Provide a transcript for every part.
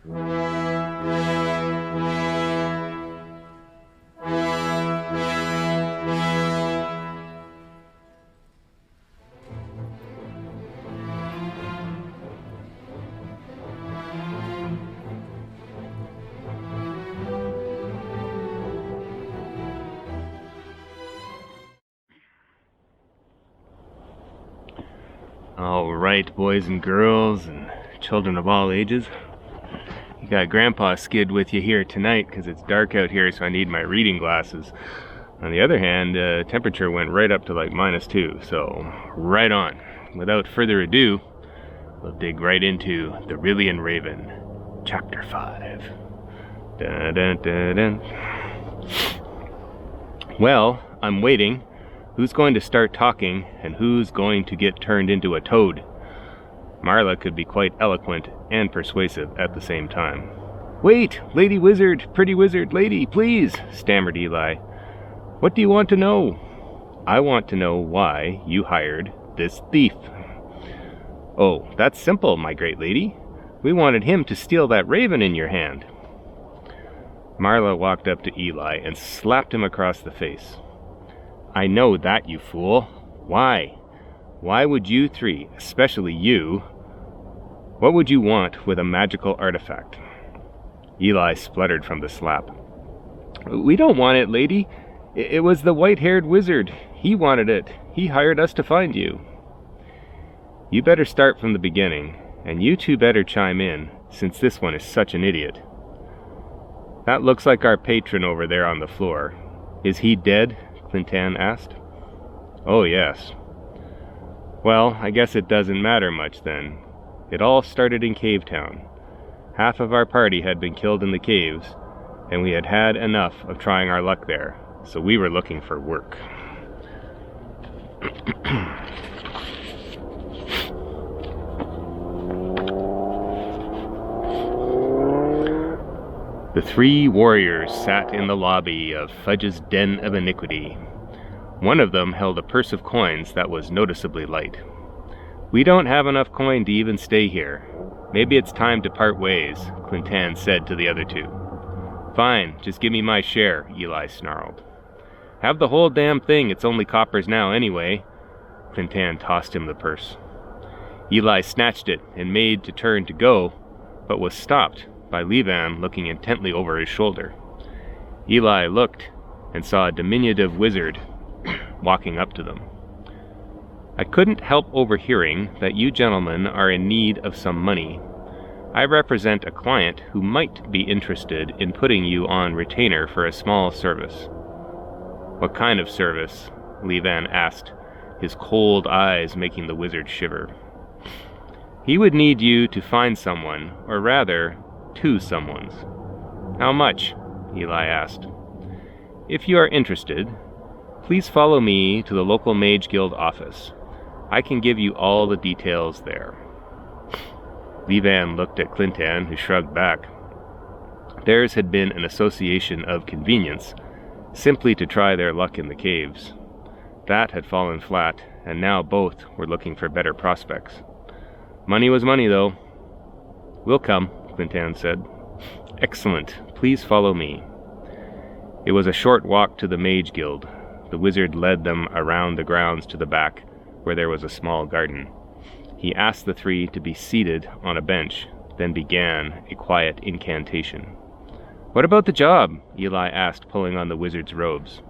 All right, boys and girls and children of all ages. You got Grandpa Skid with you here tonight because it's dark out here, so I need my reading glasses. On the other hand, temperature went right up to like -2, so right on. Without further ado, we'll dig right into the Rhylian Raven, Chapter 5. Dun, dun, dun, dun. Well, I'm waiting. Who's going to start talking, and who's going to get turned into a toad? Marla could be quite eloquent and persuasive at the same time. "Wait, Lady Wizard, pretty wizard lady, please," stammered Eli. "What do you want to know?" "I want to know why you hired this thief." "Oh, that's simple, my great lady. We wanted him to steal that raven in your hand." Marla walked up to Eli and slapped him across the face. "I know that, you fool. Why? Why would you three, especially you, what would you want with a magical artifact?" Eli spluttered from the slap. "We don't want it, lady. It was the white-haired wizard. He wanted it. He hired us to find you." "You better start from the beginning, and you two better chime in, since this one is such an idiot." "That looks like our patron over there on the floor. Is he dead?" Clintan asked. "Oh, yes." "Well, I guess it doesn't matter much then. It all started in Cave Town. Half of our party had been killed in the caves, and we had had enough of trying our luck there, so we were looking for work." The three warriors sat in the lobby of Fudge's Den of Iniquity. One of them held a purse of coins that was noticeably light. "We don't have enough coin to even stay here. Maybe it's time to part ways," Clintan said to the other two. "Fine, just give me my share," Eli snarled. "Have the whole damn thing, it's only coppers now anyway." Clintan tossed him the purse. Eli snatched it and made to turn to go, but was stopped by Levan looking intently over his shoulder. Eli looked and saw a diminutive wizard walking up to them. "I couldn't help overhearing that you gentlemen are in need of some money. I represent a client who might be interested in putting you on retainer for a small service." "What kind of service?" Levan asked, his cold eyes making the wizard shiver. "He would need you to find someone, or rather, 2 someones." "How much?" Eli asked. "If you are interested, please follow me to the local Mage Guild office. I can give you all the details there." Levan looked at Clintan, who shrugged back. Theirs had been an association of convenience, simply to try their luck in the caves. That had fallen flat, and now both were looking for better prospects. Money was money, though. "We'll come," Clintan said. "Excellent. Please follow me." It was a short walk to the Mage Guild. The wizard led them around the grounds to the back, where there was a small garden. He asked the three to be seated on a bench, then began a quiet incantation. "What about the job?" Eli asked, pulling on the wizard's robes.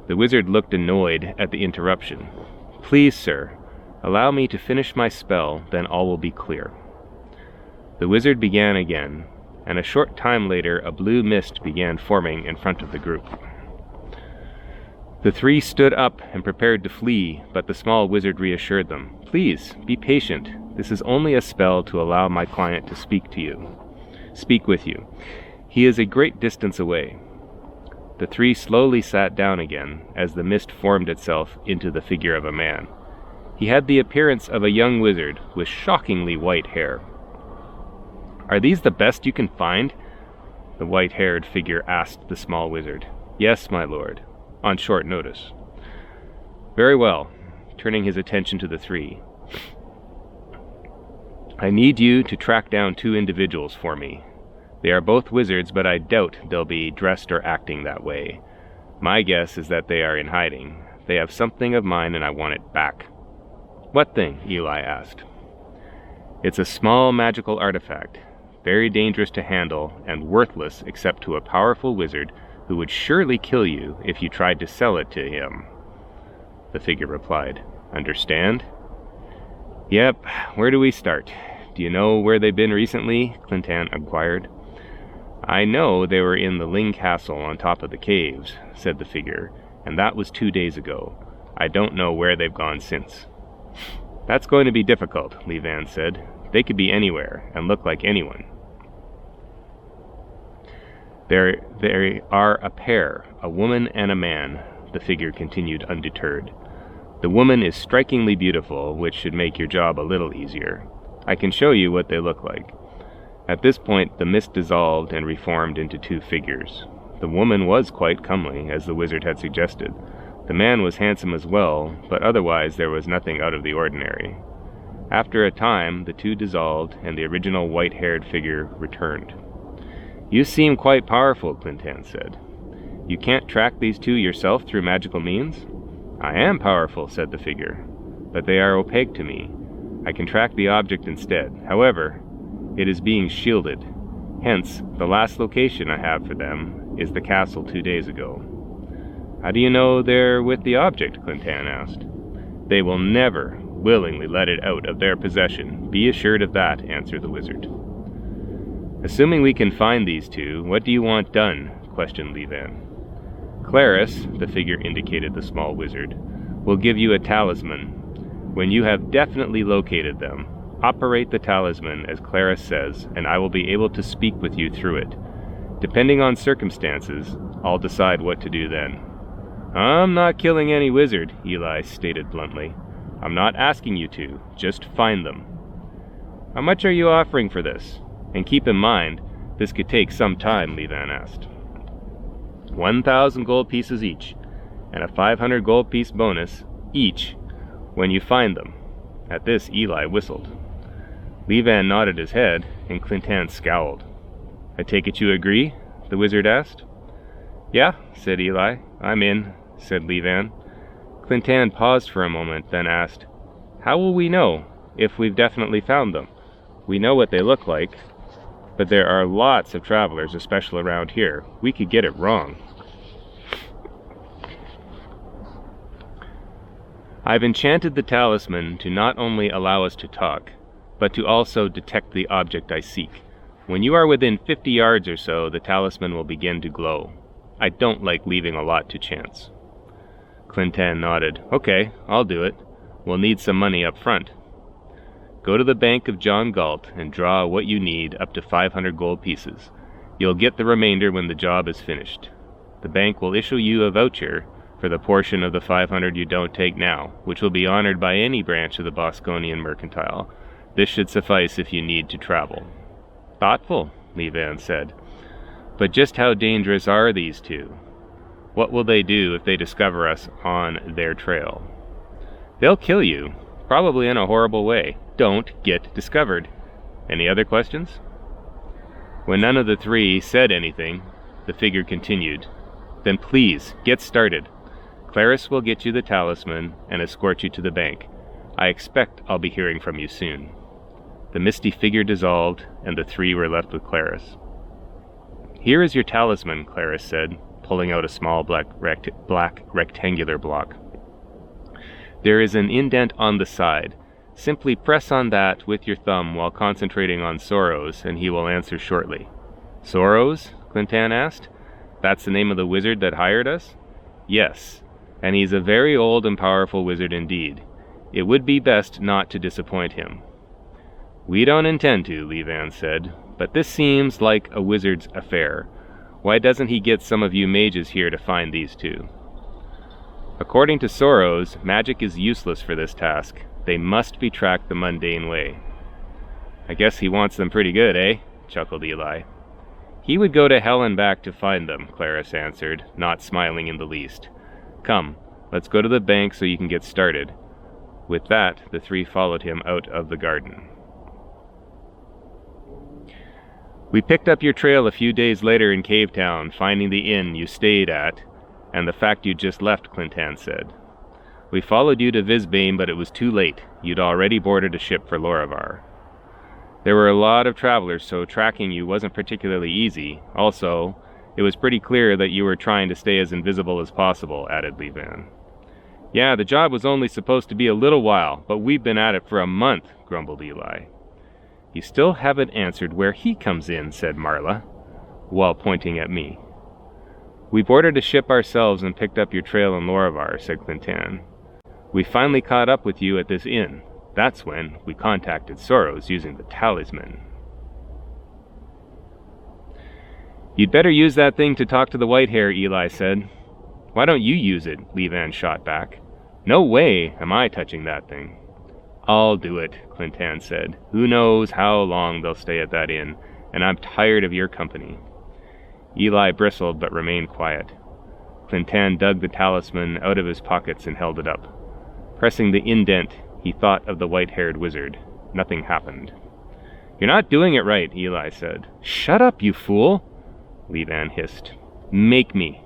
The wizard looked annoyed at the interruption. "Please, sir, allow me to finish my spell, then all will be clear." The wizard began again, and a short time later a blue mist began forming in front of the group. The three stood up and prepared to flee, but the small wizard reassured them. "Please, be patient. This is only a spell to allow my client to speak with you. He is a great distance away." The three slowly sat down again, as the mist formed itself into the figure of a man. He had the appearance of a young wizard with shockingly white hair. "Are these the best you can find?" the white-haired figure asked the small wizard. "Yes, my lord, on short notice." "Very well," turning his attention to the three. I need you to track down 2 individuals for me. They are both wizards, but I doubt they'll be dressed or acting that way. My guess is that they are in hiding. They have something of mine and I want it back." "What thing?" Eli asked. "It's a small magical artifact, very dangerous to handle and worthless except to a powerful wizard who would surely kill you if you tried to sell it to him." The figure replied, "Understand?" "Yep, where do we start? Do you know where they've been recently?" Clintan inquired. "I know they were in the Ling Castle on top of the caves," said the figure, "and that was 2 days ago. I don't know where they've gone since." "That's going to be difficult," Levan said. "They could be anywhere and look like anyone." There are a pair, a woman and a man," the figure continued undeterred. "The woman is strikingly beautiful, which should make your job a little easier. I can show you what they look like." At this point, the mist dissolved and reformed into 2 figures. The woman was quite comely, as the wizard had suggested. The man was handsome as well, but otherwise there was nothing out of the ordinary. After a time, the 2 dissolved, and the original white-haired figure returned. "You seem quite powerful," Clintan said. "You can't track these 2 yourself through magical means?" "I am powerful," said the figure, "but they are opaque to me. I can track the object instead. However, it is being shielded. Hence, the last location I have for them is the castle 2 days ago." "How do you know they're with the object?" Clintan asked. "They will never willingly let it out of their possession. Be assured of that," answered the wizard. "Assuming we can find these 2, what do you want done?" questioned Levan. "Claris," the figure indicated the small wizard, "will give you a talisman. When you have definitely located them, operate the talisman as Claris says, and I will be able to speak with you through it. Depending on circumstances, I'll decide what to do then." "I'm not killing any wizard," Eli stated bluntly. "I'm not asking you to, just find them." "How much are you offering for this? And keep in mind, this could take some time," Levan asked. 1,000 gold pieces each, and a 500 gold piece bonus each when you find them." At this, Eli whistled. Levan nodded his head, and Clintan scowled. "I take it you agree?" the wizard asked. "Yeah," said Eli. "I'm in," said Levan. Clintan paused for a moment, then asked, "How will we know if we've definitely found them? We know what they look like, but there are lots of travelers, especially around here. We could get it wrong." "I've enchanted the talisman to not only allow us to talk, but to also detect the object I seek. When you are within 50 yards or so, the talisman will begin to glow. I don't like leaving a lot to chance." Clintan nodded. "Okay, I'll do it. We'll need some money up front. Go to the bank of John Galt and draw what you need, up to 500 gold pieces. You'll get the remainder when the job is finished. The bank will issue you a voucher for the portion of the 500 you don't take now, which will be honored by any branch of the Bosconian Mercantile. This should suffice if you need to travel." "Thoughtful," Levan said. "But just how dangerous are these 2? What will they do if they discover us on their trail?" "They'll kill you, probably in a horrible way. Don't get discovered. Any other questions?" When none of the 3 said anything, the figure continued, "Then please, get started. Claris will get you the talisman and escort you to the bank. I expect I'll be hearing from you soon." The misty figure dissolved, and the 3 were left with Claris. "Here is your talisman," Claris said, pulling out a small black rectangular block. "There is an indent on the side. Simply press on that with your thumb while concentrating on Soros, and he will answer shortly." "Soros?" Clintan asked. "That's the name of the wizard that hired us?" "Yes, and he's a very old and powerful wizard indeed. It would be best not to disappoint him." "We don't intend to," Levan said, "but this seems like a wizard's affair. Why doesn't he get some of you mages here to find these 2? "According to Soros, magic is useless for this task. They must be tracked the mundane way." "I guess he wants them pretty good, eh?" chuckled Eli. "He would go to hell and back to find them," Claris answered, not smiling in the least. "Come, let's go to the bank so you can get started." With that, the 3 followed him out of the garden. We picked up your trail a few days later in Cave Town, finding the inn you stayed at, and the fact you'd just left, Clintan said. We followed you to Visbane, but it was too late. You'd already boarded a ship for Lorivar. There were a lot of travelers, so tracking you wasn't particularly easy. Also, it was pretty clear that you were trying to stay as invisible as possible, added Levan. Yeah, the job was only supposed to be a little while, but we've been at it for a month, grumbled Eli. You still haven't answered where he comes in, said Marla, while pointing at me. We boarded a ship ourselves and picked up your trail in Lorivar, said Clintan. We finally caught up with you at this inn. That's when we contacted Soros using the talisman. You'd better use that thing to talk to the Whitehair, Eli said. Why don't you use it? Levan shot back. No way am I touching that thing. I'll do it, Clintan said. Who knows how long they'll stay at that inn, and I'm tired of your company. Eli bristled but remained quiet. Clintan dug the talisman out of his pockets and held it up. Pressing the indent, he thought of the white-haired wizard. Nothing happened. You're not doing it right, Eli said. Shut up, you fool, Levan hissed. Make me.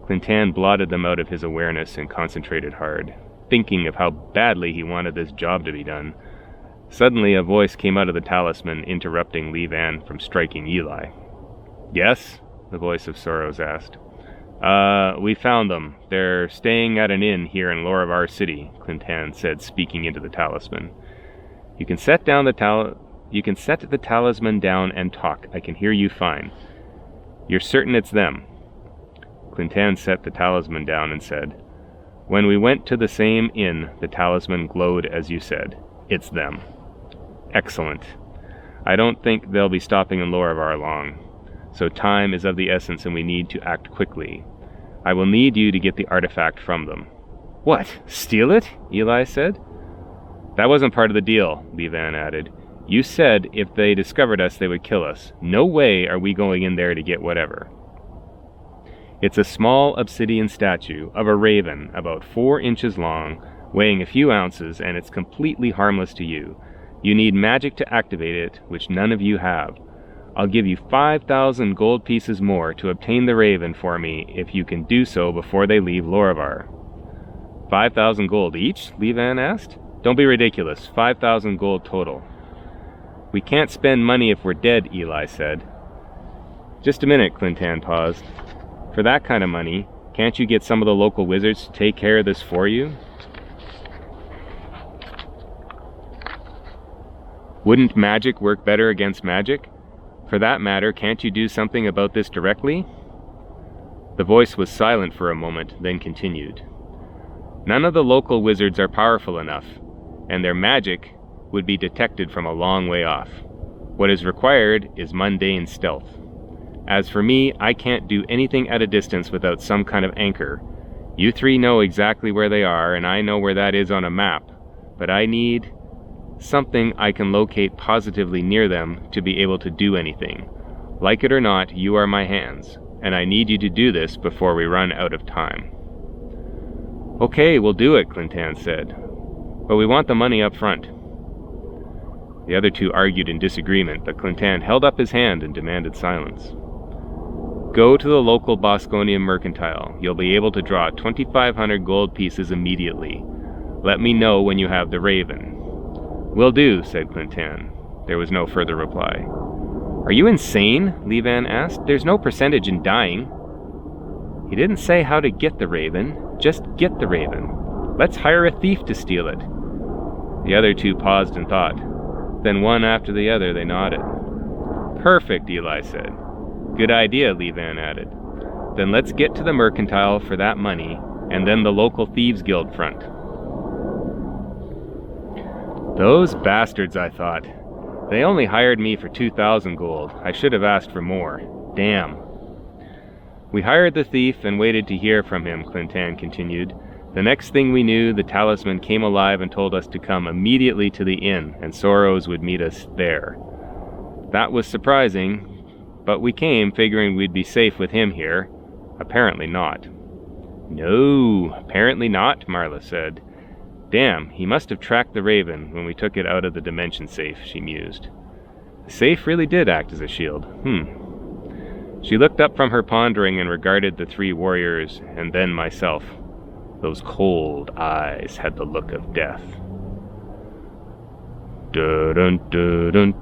Clintan blotted them out of his awareness and concentrated hard, thinking of how badly he wanted this job to be done. Suddenly a voice came out of the talisman, interrupting Levan from striking Eli. Yes? The voice of Soros asked. We found them. They're staying at an inn here in Lorivar City, Clintan said, speaking into the talisman. You can set the talisman down and talk. I can hear you fine. You're certain it's them? Clintan set the talisman down and said, When we went to the same inn, the talisman glowed as you said. It's them. Excellent. I don't think they'll be stopping in Lorivar long, so time is of the essence and we need to act quickly. I will need you to get the artifact from them. What? Steal it? Eli said. That wasn't part of the deal, Levan added. You said if they discovered us, they would kill us. No way are we going in there to get whatever. It's a small obsidian statue of a raven, about 4 inches long, weighing a few ounces, and it's completely harmless to you. You need magic to activate it, which none of you have. I'll give you 5,000 gold pieces more to obtain the raven for me if you can do so before they leave Lorivar. 5,000 gold each? Levan asked. Don't be ridiculous. 5,000 gold total. We can't spend money if we're dead, Eli said. Just a minute, Clintan paused. For that kind of money, can't you get some of the local wizards to take care of this for you? Wouldn't magic work better against magic? For that matter, can't you do something about this directly? The voice was silent for a moment, then continued. None of the local wizards are powerful enough, and their magic would be detected from a long way off. What is required is mundane stealth. As for me, I can't do anything at a distance without some kind of anchor. You three know exactly where they are, and I know where that is on a map, but I need something I can locate positively near them to be able to do anything. Like it or not, you are my hands, and I need you to do this before we run out of time. Okay, we'll do it, Clintan said, but we want the money up front. The other two argued in disagreement, but Clintan held up his hand and demanded silence. Go to the local Bosconian mercantile. You'll be able to draw 2,500 gold pieces immediately. Let me know when you have the raven. Will do, said Clintan. There was no further reply. Are you insane? Levan asked. There's no percentage in dying. He didn't say how to get the raven. Just get the raven. Let's hire a thief to steal it. The other two paused and thought. Then one after the other they nodded. Perfect, Eli said. Good idea, Levan added. Then let's get to the mercantile for that money, and then the local Thieves Guild front. Those bastards, I thought. They only hired me for 2,000 gold. I should have asked for more. Damn. We hired the thief and waited to hear from him, Clintan continued. The next thing we knew, the talisman came alive and told us to come immediately to the inn, and Soros would meet us there. That was surprising, but we came figuring we'd be safe with him here. Apparently not. No, apparently not, Marla said. Damn, he must have tracked the raven when we took it out of the dimension safe, she mused. safe really did act as a shield. She looked up from her pondering and regarded the three warriors, and then myself. Those cold eyes had the look of death. Dun dun dun dun